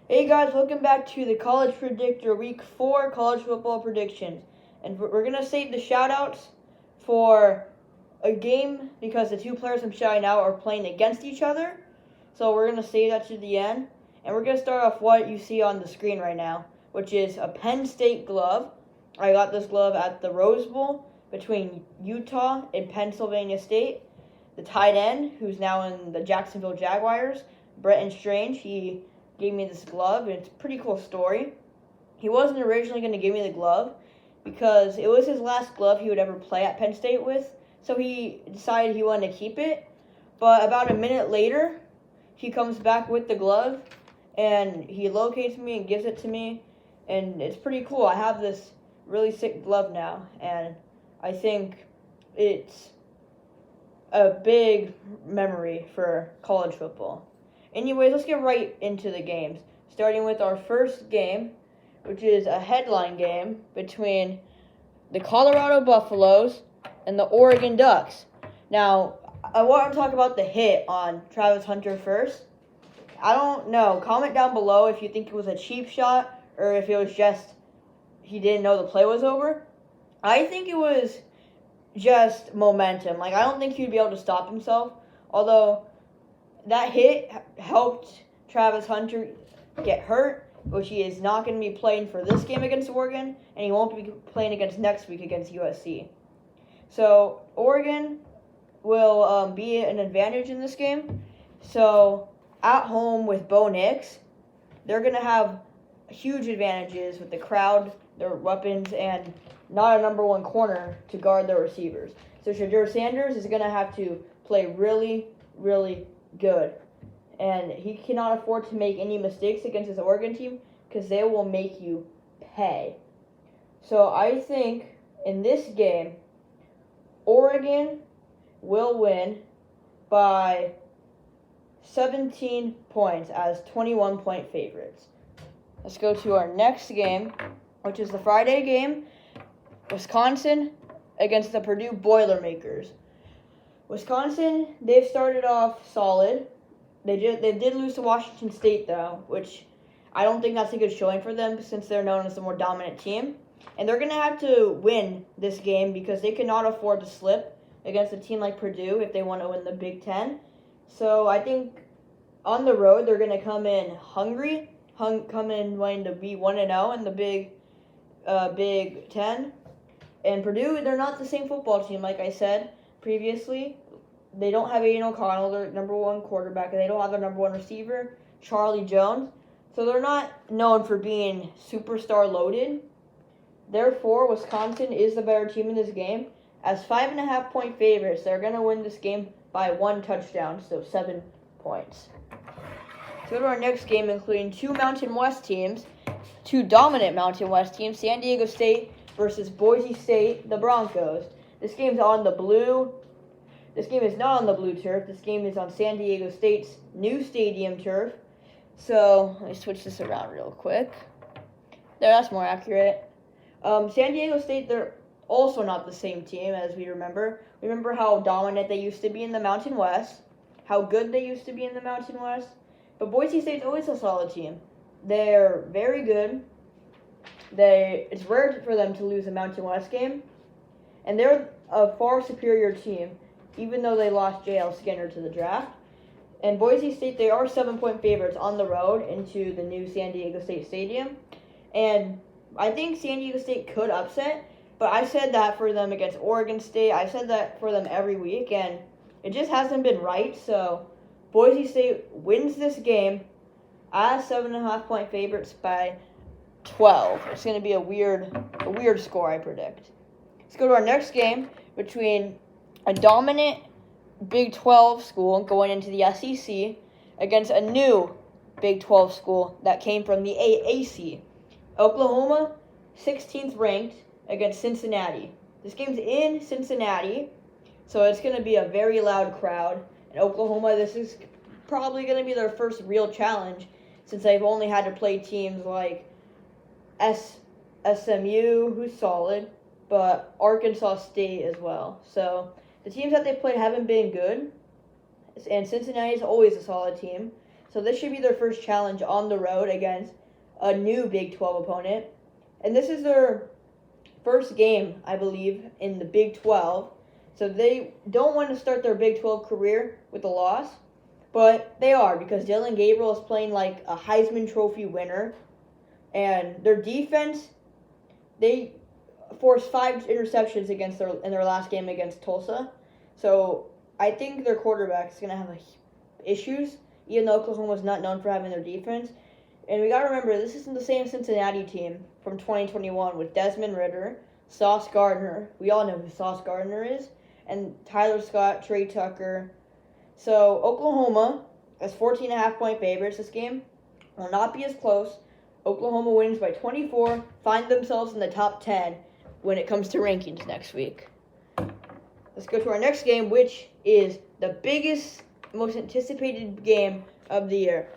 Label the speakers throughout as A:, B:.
A: Hey guys, welcome back to the College Predictor Week 4 college football predictions. And we're going to save the shout-outs for a game because the two players I'm shouting out are playing against each other. So we're going to save that to the end. And we're going to start off what you see on the screen right now, which is a Penn State glove. I got this glove at the Rose Bowl between Utah and Pennsylvania State. The tight end, who's now in the Jacksonville Jaguars, Bretton Strange, he gave me this glove, and it's a pretty cool story. He wasn't originally going to give me the glove because it was his last glove he would ever play at Penn State with, so he decided he wanted to keep it. But about a minute later, he comes back with the glove, and he locates me and gives it to me, and it's pretty cool. I have this really sick glove now, and I think it's a big memory for college football. Anyways, let's get right into the games, starting with our first game, which is a headline game between the Colorado Buffaloes and the Oregon Ducks. Now, I want to talk about the hit on Travis Hunter first. I don't know. Comment down below if you think it was a cheap shot or if it was just he didn't know the play was over. I think it was just momentum. I don't think he'd be able to stop himself, although that hit helped Travis Hunter get hurt, which he is not going to be playing for this game against Oregon, and he won't be playing against next week against USC. So Oregon will be an advantage in this game. So at home with Bo Nix, they're going to have huge advantages with the crowd, their weapons, and not a number one corner to guard their receivers. So Shedeur Sanders is going to have to play really, really good. And he cannot afford to make any mistakes against his Oregon team because they will make you pay. So I think in this game, Oregon will win by 17 points as 21-point favorites. Let's go to our next game, which is the Friday game. Wisconsin against the Purdue Boilermakers. Wisconsin, they've started off solid. They did lose to Washington State, though, which I don't think that's a good showing for them since they're known as the more dominant team. And they're going to have to win this game because they cannot afford to slip against a team like Purdue if they want to win the Big Ten. So I think on the road, they're going to come in hungry, come in wanting to be 1-0 in the Big Ten. And Purdue, they're not the same football team, like I said previously. They don't have Aiden O'Connell, their number one quarterback, and they don't have their number one receiver, Charlie Jones. So they're not known for being superstar loaded. Therefore, Wisconsin is the better team in this game. As 5.5-point favorites, they're going to win this game by 1 touchdown, so 7 points. Let's go to our next game, including two Mountain West teams, two dominant Mountain West teams, San Diego State versus Boise State, the Broncos. This game's on the blue. This game is not on the blue turf. This game is on San Diego State's new stadium turf. So let me switch this around real quick. There, that's more accurate. San Diego State, they're also not the same team as we remember. Remember how dominant they used to be in the Mountain West, how good they used to be in the Mountain West. But Boise State's always a solid team. They're very good. It's rare for them to lose a Mountain West game, and they're a far superior team, even though they lost J.L. Skinner to the draft. And Boise State, they are 7-point favorites on the road into the new San Diego State Stadium, and I think San Diego State could upset, but I said that for them against Oregon State. I said that for them every week, and it just hasn't been right, so Boise State wins this game as 7.5-point favorites by 12. It's going to be a weird score, I predict. Let's go to our next game between a dominant Big 12 school going into the SEC against a new Big 12 school that came from the AAC. Oklahoma, 16th ranked against Cincinnati. This game's in Cincinnati, so it's going to be a very loud crowd. In Oklahoma, this is probably going to be their first real challenge since they've only had to play teams like SMU, who's solid, but Arkansas State as well. So the teams that they played haven't been good, and Cincinnati is always a solid team. So this should be their first challenge on the road against a new Big 12 opponent. And this is their first game, I believe, in the Big 12. So they don't want to start their Big 12 career with a loss. But they are, because Dylan Gabriel is playing like a Heisman Trophy winner. And their defense, they forced 5 interceptions in their last game against Tulsa. So I think their quarterback is going to have issues, even though Oklahoma's not known for having their defense. And we got to remember, this isn't the same Cincinnati team from 2021 with Desmond Ridder, Sauce Gardner. We all know who Sauce Gardner is. And Tyler Scott, Trey Tucker. So Oklahoma is 14.5-point favorites this game. Will not be as close. Oklahoma wins by 24, find themselves in the top 10 when it comes to rankings next week. Let's go to our next game, which is the biggest, most anticipated game of the year.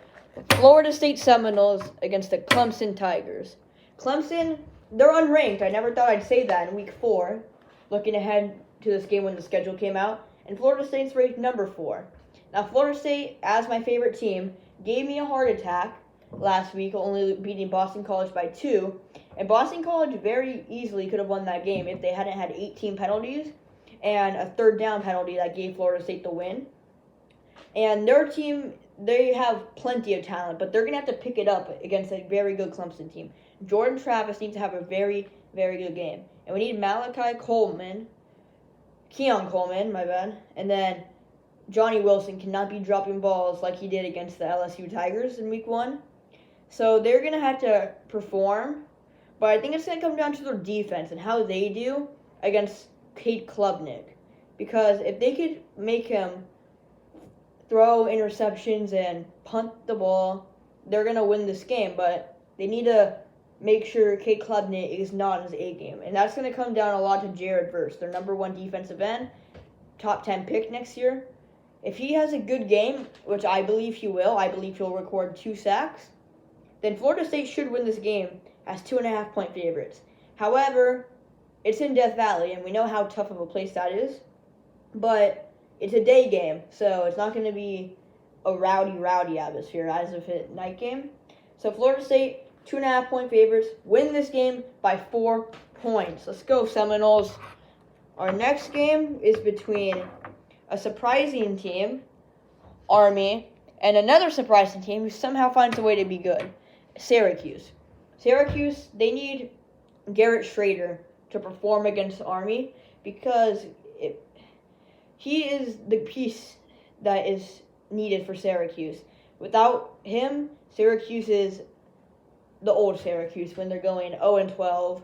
A: Florida State Seminoles against the Clemson Tigers. Clemson, they're unranked. I never thought I'd say that in week 4, looking ahead to this game when the schedule came out. And Florida State's ranked number 4. Now, Florida State, as my favorite team, gave me a heart attack last week, only beating Boston College by 2. And Boston College very easily could have won that game if they hadn't had 18 penalties and a third down penalty that gave Florida State the win. And their team, they have plenty of talent, but they're going to have to pick it up against a very good Clemson team. Jordan Travis needs to have a very, very good game. And we need Keon Coleman, and then Johnny Wilson cannot be dropping balls like he did against the LSU Tigers in week 1. So they're going to have to perform, but I think it's going to come down to their defense and how they do against Cade Klubnik. Because if they could make him throw interceptions and punt the ball, they're going to win this game. But they need to make sure Cade Klubnik is not his A game. And that's going to come down a lot to Jared Verse, their number 1 defensive end, top 10 pick next year. If he has a good game, which I believe he will, I believe he'll record 2 sacks, then Florida State should win this game as 2.5-point favorites. However, it's in Death Valley, and we know how tough of a place that is. But it's a day game, so it's not going to be a rowdy atmosphere as if it's a night game. So Florida State, 2.5-point favorites, win this game by 4 points. Let's go, Seminoles. Our next game is between a surprising team, Army, and another surprising team who somehow finds a way to be good, Syracuse. Syracuse, they need Garrett Schrader to perform against Army because he is the piece that is needed for Syracuse. Without him, Syracuse is the old Syracuse when they're going 0-12,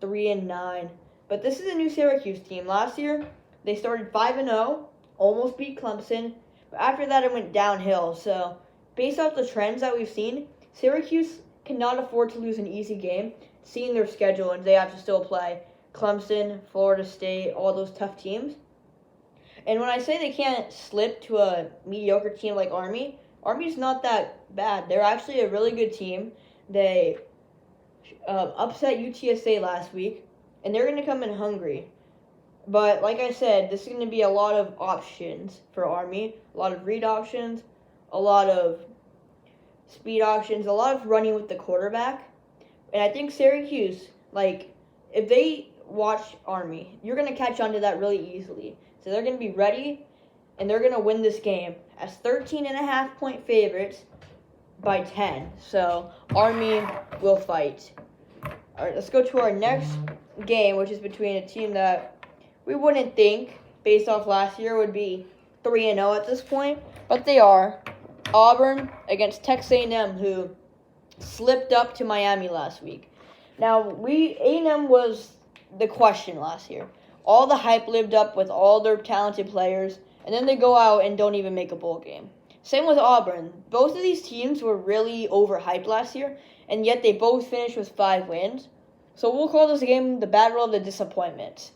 A: 3-9. But this is a new Syracuse team. Last year, they started 5-0, almost beat Clemson. But after that, it went downhill. So, based off the trends that we've seen, Syracuse cannot afford to lose an easy game, seeing their schedule, and they have to still play Clemson, Florida State, all those tough teams. And when I say they can't slip to a mediocre team like Army, Army's not that bad. They're actually a really good team. They upset UTSA last week, and they're going to come in hungry. But like I said, this is going to be a lot of options for Army, a lot of read options, a lot of speed options, a lot of running with the quarterback. And I think Syracuse, if they watch Army, you're going to catch on to that really easily. So they're going to be ready, and they're going to win this game as 13.5-point favorites by 10. So Army will fight. All right, let's go to our next game, which is between a team that we wouldn't think, based off last year, would be 3-0 at this point, but they are. Auburn against Texas A&M, who slipped up to Miami last week. Now, A&M was the question last year. All the hype lived up with all their talented players, and then they go out and don't even make a bowl game. Same with Auburn. Both of these teams were really overhyped last year, and yet they both finished with 5 wins. So we'll call this game the Battle of the Disappointments.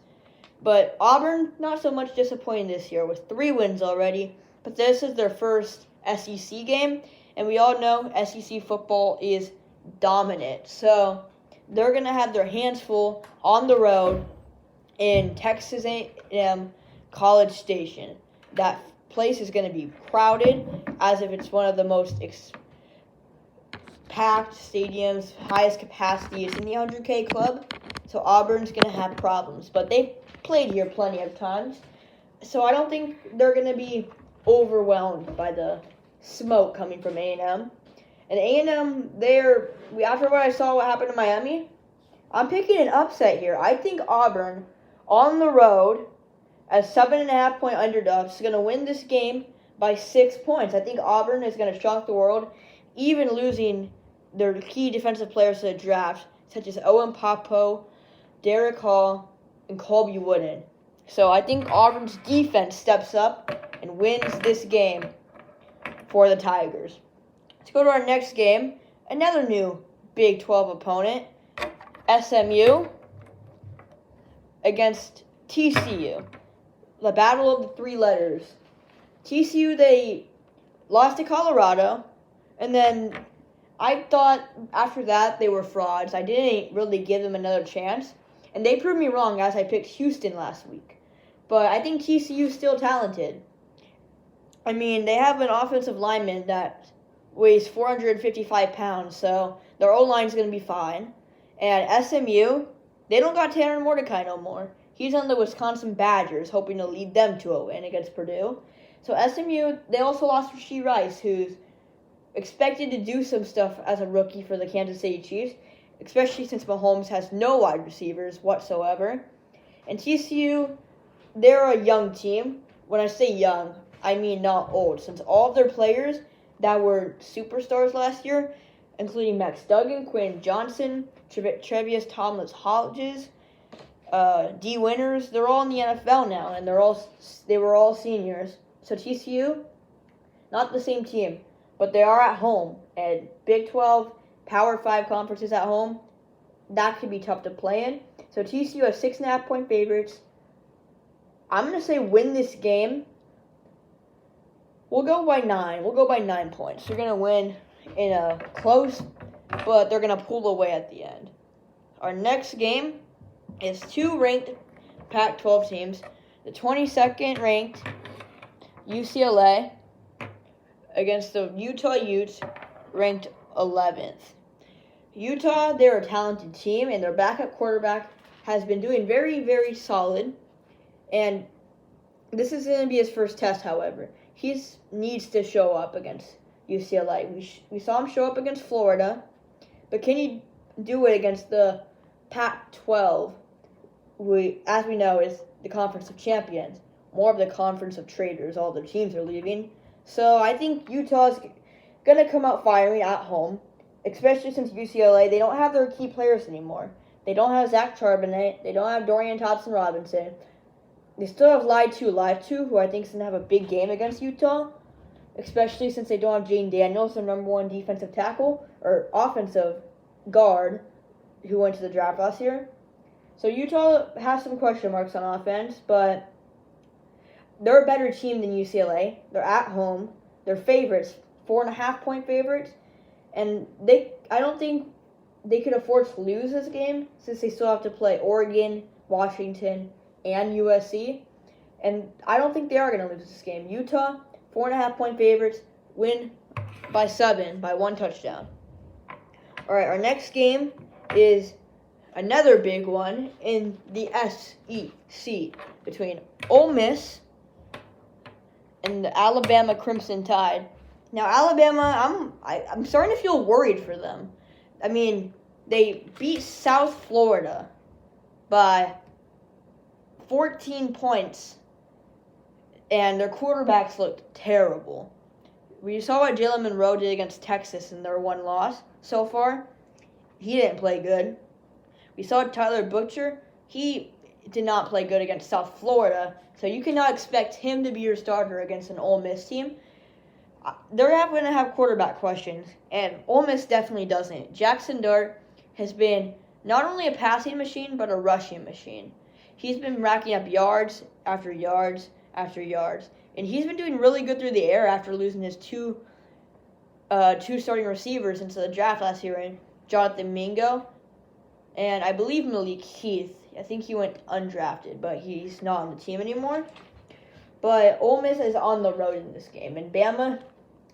A: But Auburn, not so much disappointing this year with 3 wins already, but this is their first SEC game, and we all know SEC football is dominant. So they're going to have their hands full on the road in Texas A&M College Station that place is going to be crowded, as if it's one of the most packed stadiums, highest capacity. It's in the 100K club, so Auburn's going to have problems. But they've played here plenty of times, so I don't think they're going to be overwhelmed by the smoke coming from A&M. And A&M, after what I saw what happened to Miami, I'm picking an upset here. I think Auburn, on the road, as 7.5-point underdogs, is going to win this game by 6 points. I think Auburn is going to shock the world, even losing their key defensive players to the draft, such as Owen Popo, Derek Hall, and Colby Wooden. So I think Auburn's defense steps up and wins this game for the Tigers. Let's go to our next game. Another new Big 12 opponent, SMU against TCU. The battle of the three letters. TCU, they lost to Colorado, and then I thought after that they were frauds. I didn't really give them another chance, and they proved me wrong as I picked Houston last week. But I think TCU is still talented. I mean, they have an offensive lineman that weighs 455 pounds, so their O-line is going to be fine. And SMU, they don't got Tanner Mordecai no more. He's on the Wisconsin Badgers, hoping to lead them to a win against Purdue. So SMU, they also lost Rashee Rice, who's expected to do some stuff as a rookie for the Kansas City Chiefs, especially since Mahomes has no wide receivers whatsoever. And TCU, they're a young team. When I say young, I mean not old, since all of their players that were superstars last year, including Max Duggan, Quinn Johnson, Trevius Thomas-Hodges, D. Winters, they're all in the NFL now, and they were all seniors. So TCU, not the same team, but they are at home. And Big 12, Power 5 conferences at home, that could be tough to play in. So TCU has 6.5-point favorites. I'm going to say win this game. We'll go by 9. We'll go by 9 points. They're going to win in a close, but they're going to pull away at the end. Our next game is two ranked Pac-12 teams. The 22nd ranked UCLA against the Utah Utes, ranked 11th. Utah, they're a talented team, and their backup quarterback has been doing very, very solid. And this is going to be his first test, however. He needs to show up against UCLA. We saw him show up against Florida, but can he do it against the Pac-12, as we know, is the Conference of Champions, more of the Conference of Traitors. All their teams are leaving. So I think Utah's going to come out firing at home, especially since UCLA, they don't have their key players anymore. They don't have Zach Charbonnet. They don't have Dorian Thompson-Robinson. They still have Live2, who I think is going to have a big game against Utah, especially since they don't have Jane Daniels, their number one defensive tackle, or offensive guard, who went to the draft last year. So Utah has some question marks on offense, but they're a better team than UCLA. They're at home. They're favorites, 4.5-point favorites, and I don't think they could afford to lose this game since they still have to play Oregon, Washington, and USC. And I don't think they are going to lose this game. Utah, 4.5-point favorites, win by 7, by 1 touchdown. All right, our next game is another big one in the SEC between Ole Miss and the Alabama Crimson Tide. Now, Alabama, I'm starting to feel worried for them. I mean, they beat South Florida by 14 points, and their quarterbacks looked terrible. We saw what Jalen Monroe did against Texas in their one loss so far. He didn't play good. We saw Tyler Butcher. He did not play good against South Florida, so you cannot expect him to be your starter against an Ole Miss team. They're going to have quarterback questions, and Ole Miss definitely doesn't. Jackson Dart has been not only a passing machine, but a rushing machine. He's been racking up yards after yards after yards, and he's been doing really good through the air after losing his two starting receivers into the draft last year in Jonathan Mingo, and I believe Malik Heath. I think he went undrafted, but he's not on the team anymore. But Ole Miss is on the road in this game, and Bama,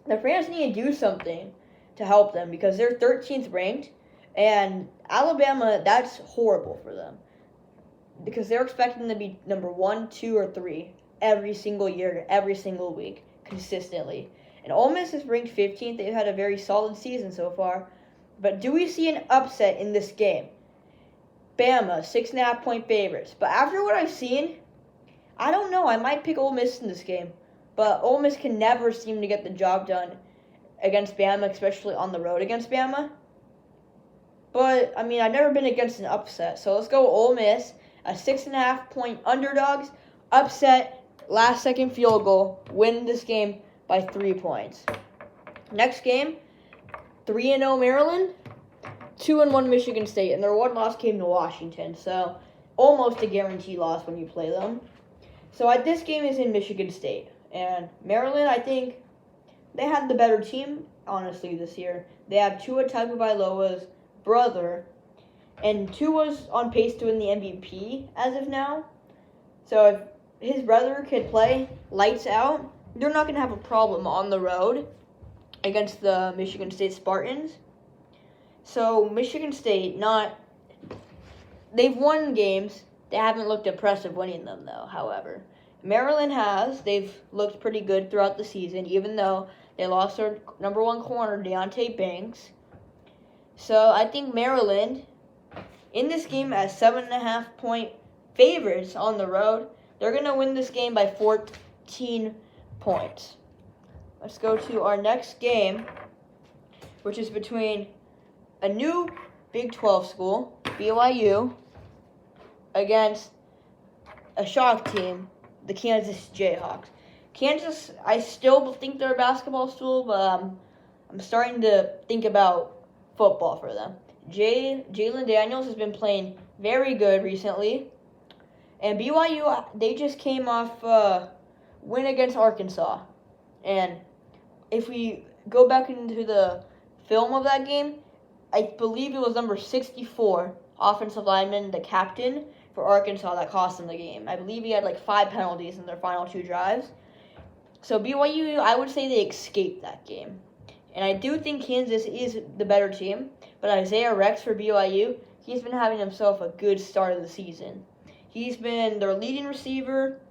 A: the fans need to do something to help them because they're 13th ranked, and Alabama, that's horrible for them because they're expecting to be number 1, 2, or 3 every single year, every single week, consistently. And Ole Miss is ranked 15th. They've had a very solid season so far. But do we see an upset in this game? Bama, 6.5-point favorites. But after what I've seen, I don't know. I might pick Ole Miss in this game. But Ole Miss can never seem to get the job done against Bama, especially on the road against Bama. But, I mean, I've never been against an upset. So let's go Ole Miss, a 6.5-point underdogs, upset, last-second field goal, win this game by 3 points. Next game, 3-0 Maryland, 2-1 Michigan State, and their one loss came to Washington. So almost a guaranteed loss when you play them. So this game is in Michigan State. And Maryland, I think, they had the better team, honestly, this year. They have Tua Tagovailoa's brother, and Tua's on pace to win the MVP as of now. So if his brother could play lights out, they're not going to have a problem on the road against the Michigan State Spartans. So Michigan State, they've won games. They haven't looked impressive winning them, though, however. Maryland has. They've looked pretty good throughout the season, even though they lost their number 1 corner, Deonte Banks. So I think Maryland, in this game as 7.5-point favorites on the road, they're going to win this game by 14 points. Let's go to our next game, which is between a new Big 12 school, BYU, against a shock team, the Kansas Jayhawks. Kansas, I still think they're a basketball school, but I'm starting to think about football for them. Jalen Daniels has been playing very good recently. And BYU, they just came off a win against Arkansas. And if we go back into the film of that game, I believe it was number 64, offensive lineman, the captain for Arkansas, that cost them the game. I believe he had like 5 penalties in their final 2 drives. So BYU, I would say they escaped that game. And I do think Kansas is the better team. But Isaiah Rex for BYU, he's been having himself a good start of the season. He's been their leading receiver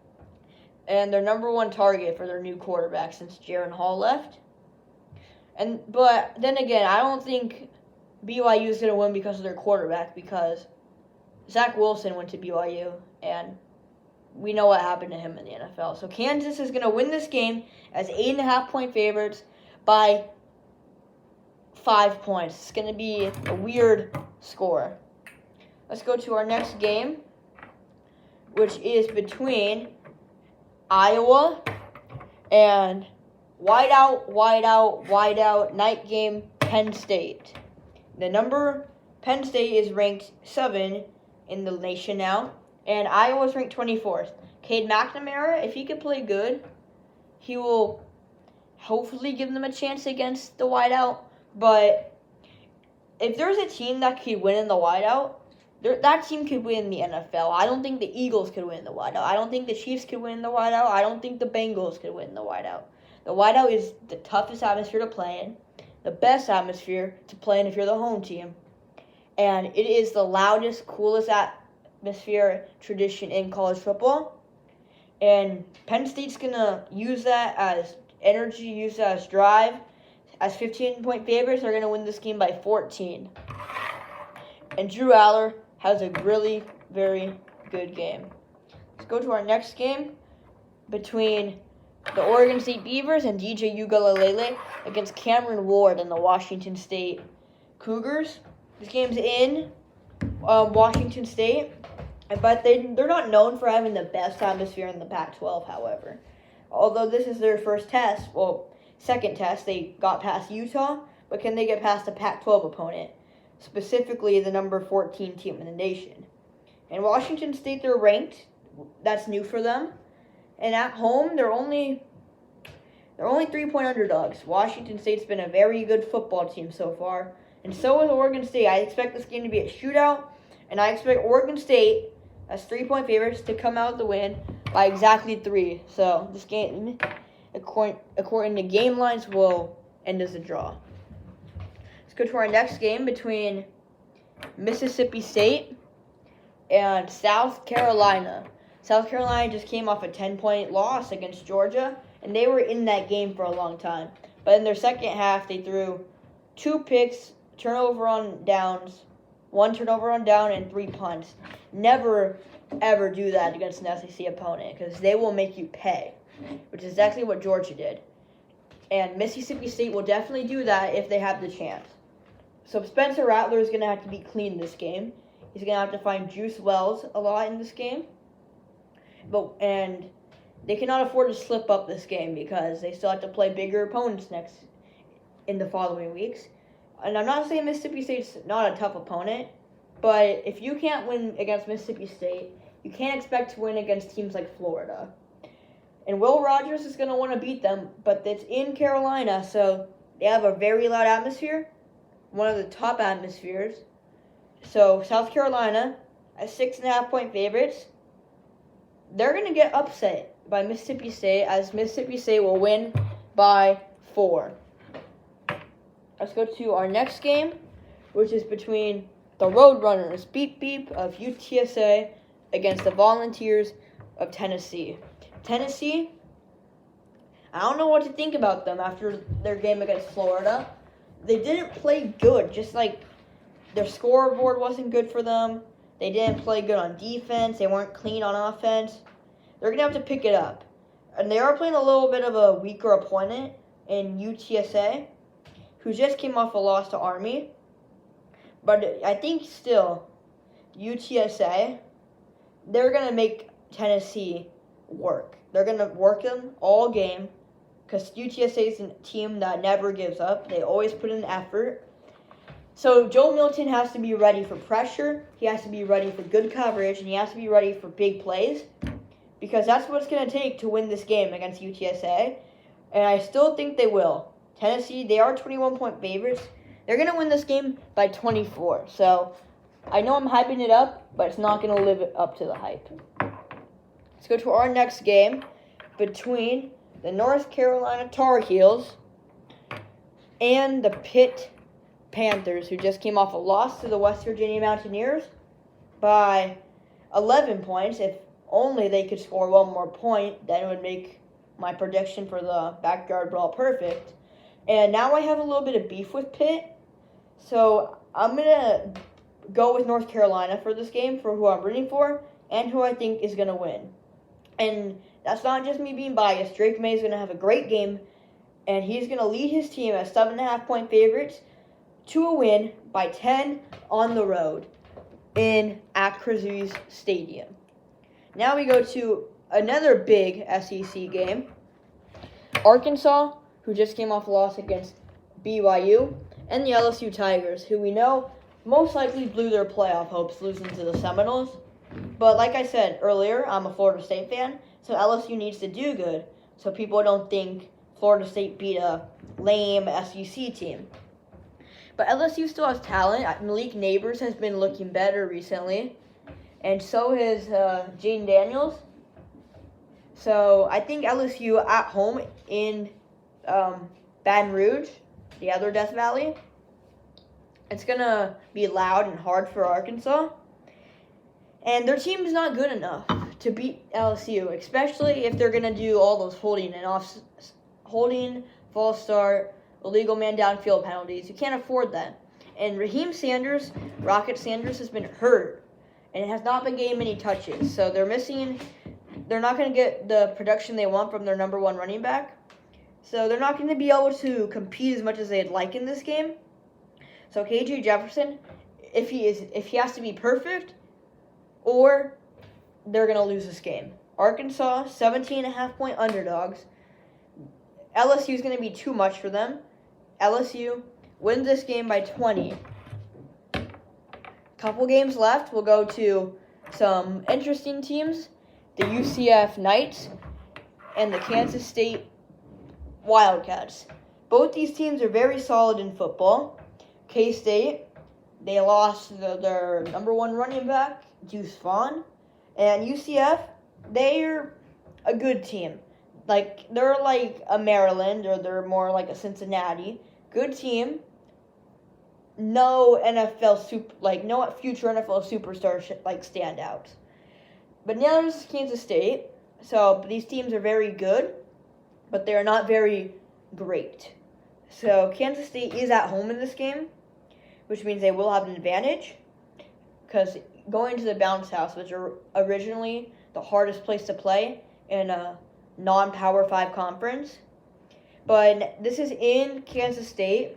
A: and their number 1 target for their new quarterback since Jaron Hall left. But then again, I don't think BYU is going to win because of their quarterback, because Zach Wilson went to BYU, and we know what happened to him in the NFL. So Kansas is going to win this game as 8.5-point favorites by 5 points. It's going to be a weird score. Let's go to our next game, which is between Iowa and whiteout, night game, Penn State. Penn State is ranked 7 in the nation now, and Iowa's ranked 24th. Cade McNamara, if he can play good, he will hopefully give them a chance against the whiteout. But if there's a team that could win in the whiteout, that team could win the NFL. I don't think the Eagles could win the whiteout. I don't think the Chiefs could win the whiteout. I don't think the Bengals could win the whiteout. The whiteout is the toughest atmosphere to play in, the best atmosphere to play in if you're the home team. And it is the loudest, coolest atmosphere tradition in college football. And Penn State's going to use that as energy, use that as drive. As 15-point favorites, they're going to win this game by 14. And Drew Aller has a really, very good game. Let's go to our next game between the Oregon State Beavers and DJ Uiagalelei against Cameron Ward and the Washington State Cougars. This game's in Washington State, but they're not known for having the best atmosphere in the Pac-12, however. Although this is their second test, they got past Utah, but can they get past a Pac-12 opponent, specifically the number 14 team in the nation? And Washington State, they're ranked. That's new for them. And at home, they're only 3-point underdogs. Washington State's been a very good football team so far, and so is Oregon State. I expect this game to be a shootout, and I expect Oregon State, as 3-point favorites, to come out with the win by exactly 3. So this game, according to game lines, will end as a draw. Let's go to our next game between Mississippi State and South Carolina. South Carolina just came off a 10-point loss against Georgia, and they were in that game for a long time. But in their second half, they threw 2 picks, turnover on downs, 1 turnover on down, and 3 punts. Never, ever do that against an SEC opponent because they will make you pay, which is exactly what Georgia did. And Mississippi State will definitely do that if they have the chance. So Spencer Rattler is going to have to be clean this game. He's going to have to find Juice Wells a lot in this game. And they cannot afford to slip up this game because they still have to play bigger opponents in the following weeks. And I'm not saying Mississippi State's not a tough opponent, but if you can't win against Mississippi State, you can't expect to win against teams like Florida. And Will Rogers is going to want to beat them, but it's in Carolina, so they have a very loud atmosphere, one of the top atmospheres. So South Carolina, as 6.5-point favorites, they're going to get upset by Mississippi State, as Mississippi State will win by 4. Let's go to our next game, which is between the Roadrunners, beep beep, of UTSA against the Volunteers of Tennessee. Tennessee, I don't know what to think about them after their game against Florida. They didn't play good, just like their scoreboard wasn't good for them. They didn't play good on defense. They weren't clean on offense. They're going to have to pick it up. And they are playing a little bit of a weaker opponent in UTSA, who just came off a loss to Army. But I think still, UTSA, they're going to make Tennessee work. They're going to work them all game because UTSA is a team that never gives up. They always put in effort. So Joe Milton has to be ready for pressure. He has to be ready for good coverage, and he has to be ready for big plays because that's what it's going to take to win this game against UTSA. And I still think they will. Tennessee, they are 21-point favorites. They're going to win this game by 24. So I know I'm hyping it up, but it's not going to live up to the hype. Let's go to our next game between the North Carolina Tar Heels and the Pitt Panthers, who just came off a loss to the West Virginia Mountaineers by 11 points. If only they could score one more point, then it would make my prediction for the backyard brawl perfect. And now I have a little bit of beef with Pitt, so I'm going to go with North Carolina for this game, for who I'm rooting for and who I think is going to win. And that's not just me being biased. Drake May is going to have a great game, and he's going to lead his team as 7.5-point favorites to a win by 10 on the road in Acrisure Stadium. Now we go to another big SEC game. Arkansas, who just came off a loss against BYU, and the LSU Tigers, who we know most likely blew their playoff hopes losing to the Seminoles. But like I said earlier, I'm a Florida State fan, so LSU needs to do good so people don't think Florida State beat a lame SEC team. But LSU still has talent. Malik Neighbors has been looking better recently, and so has Jaden Daniels. So I think LSU at home in Baton Rouge, the other Death Valley, it's going to be loud and hard for Arkansas. And their team is not good enough to beat LSU, especially if they're going to do all those holding, false start, illegal man downfield penalties. You can't afford that. And Raheem Sanders, Rocket Sanders, has been hurt and has not been getting many touches. So they're not going to get the production they want from their number one running back. So they're not going to be able to compete as much as they'd like in this game. So KJ Jefferson, if he has to be perfect, or they're going to lose this game. Arkansas, 17.5-point underdogs. LSU is going to be too much for them. LSU wins this game by 20. Couple games left. We'll go to some interesting teams. The UCF Knights and the Kansas State Wildcats. Both these teams are very solid in football. K-State, they lost their number one running back, Deuce Vaughn. And UCF, they're a good team. Like, they're like a Maryland, or they're more like a Cincinnati. Good team. No future NFL superstars like standouts. But now there's Kansas State. So these teams are very good, but they are not very great. So Kansas State is at home in this game, which means they will have an advantage, because going to the bounce house was originally the hardest place to play in a non-Power 5 conference. But this is in Kansas State.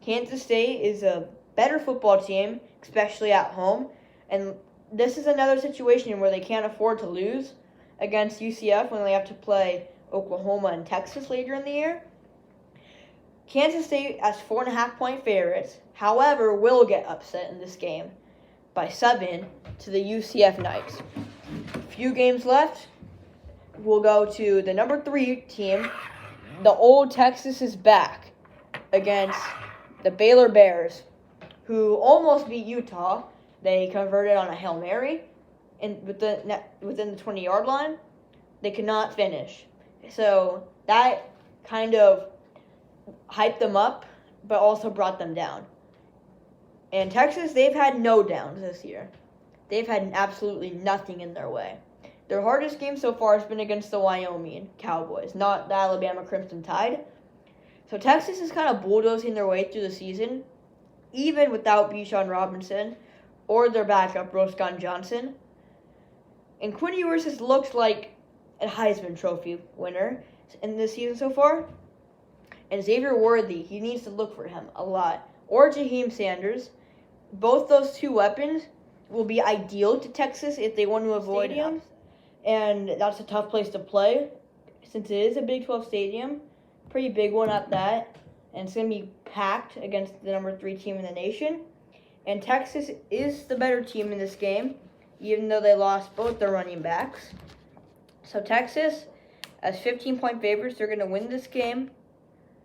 A: Kansas State is a better football team, especially at home. And this is another situation where they can't afford to lose against UCF when they have to play Oklahoma and Texas later in the year. Kansas State as 4.5-point favorites, however, will get upset in this game by 7 to the UCF Knights. A few games left. We'll go to the number 3 team. The old Texas is back against the Baylor Bears, who almost beat Utah. They converted on a Hail Mary within the 20-yard line. They could not finish. So that kind of hyped them up, but also brought them down. And Texas, they've had no downs this year. They've had absolutely nothing in their way. Their hardest game so far has been against the Wyoming Cowboys, not the Alabama Crimson Tide. So Texas is kind of bulldozing their way through the season, even without Bijan Robinson or their backup, Roscoe Johnson. And Quinn Ewers looks like a Heisman Trophy winner in this season so far. And Xavier Worthy, he needs to look for him a lot. Or Jaheim Sanders. Both those two weapons will be ideal to Texas if they want to avoid him. And that's a tough place to play, since it is a Big 12 stadium. Pretty big one at that. And it's going to be packed against the number 3 team in the nation. And Texas is the better team in this game, even though they lost both their running backs. So Texas, as 15-point favorites, they're going to win this game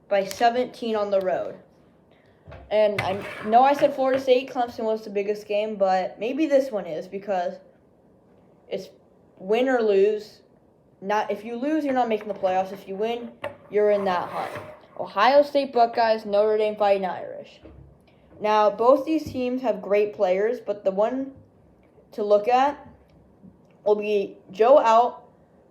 A: by 17 on the road. And I know I said Florida State, Clemson was the biggest game, but maybe this one is, because it's win or lose. If you lose, you're not making the playoffs. If you win, you're in that hunt. Ohio State Buckeyes, Notre Dame Fighting Irish. Now, both these teams have great players, but the one to look at will be Joe Alt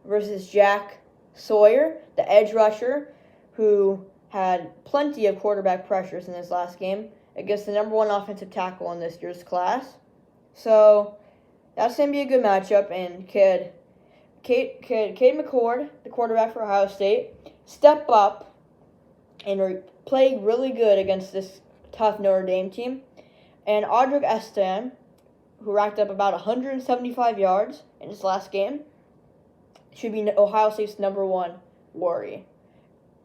A: versus Jack Sawyer, the edge rusher, who had plenty of quarterback pressures in this last game against the number 1 offensive tackle in this year's class. So that's going to be a good matchup. And Cade McCord, the quarterback for Ohio State, step up and play really good against this tough Notre Dame team. And Audric Estan, who racked up about 175 yards in his last game, should be Ohio State's number 1 worry.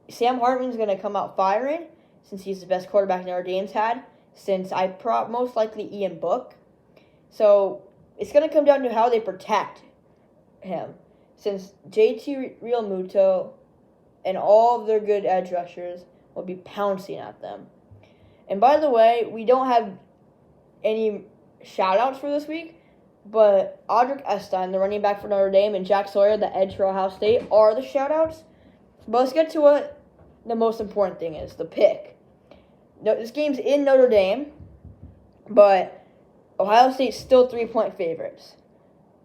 A: Sam Hartman's going to come out firing, since he's the best quarterback Notre Dame's had since most likely Ian Book. So it's going to come down to how they protect him, since JT Realmuto and all of their good edge rushers will be pouncing at them. And by the way, we don't have any shout-outs for this week, but Audric Estan, the running back for Notre Dame, and Jack Sawyer, the edge for Ohio State, are the shout-outs. But let's get to what the most important thing is, the pick. Now, this game's in Notre Dame, but Ohio State's still 3-point favorites.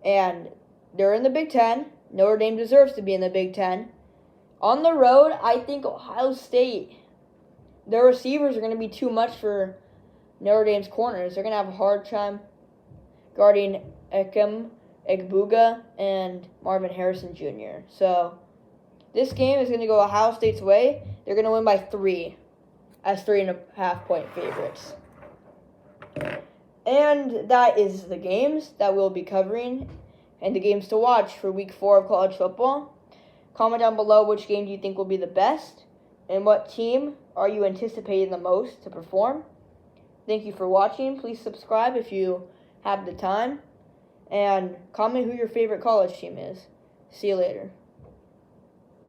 A: And they're in the Big Ten. Notre Dame deserves to be in the Big Ten. On the road, I think Ohio State, their receivers are going to be too much for Notre Dame's corners. They're going to have a hard time guarding Ekem, Egbuka, and Marvin Harrison Jr. So this game is going to go Ohio State's way. They're going to win by 3 as 3.5-point favorites. And that is the games that we'll be covering and the games to watch for Week 4 of college football. Comment down below which game do you think will be the best and what team are you anticipating the most to perform. Thank you for watching. Please subscribe if you have the time. And comment who your favorite college team is. See you later.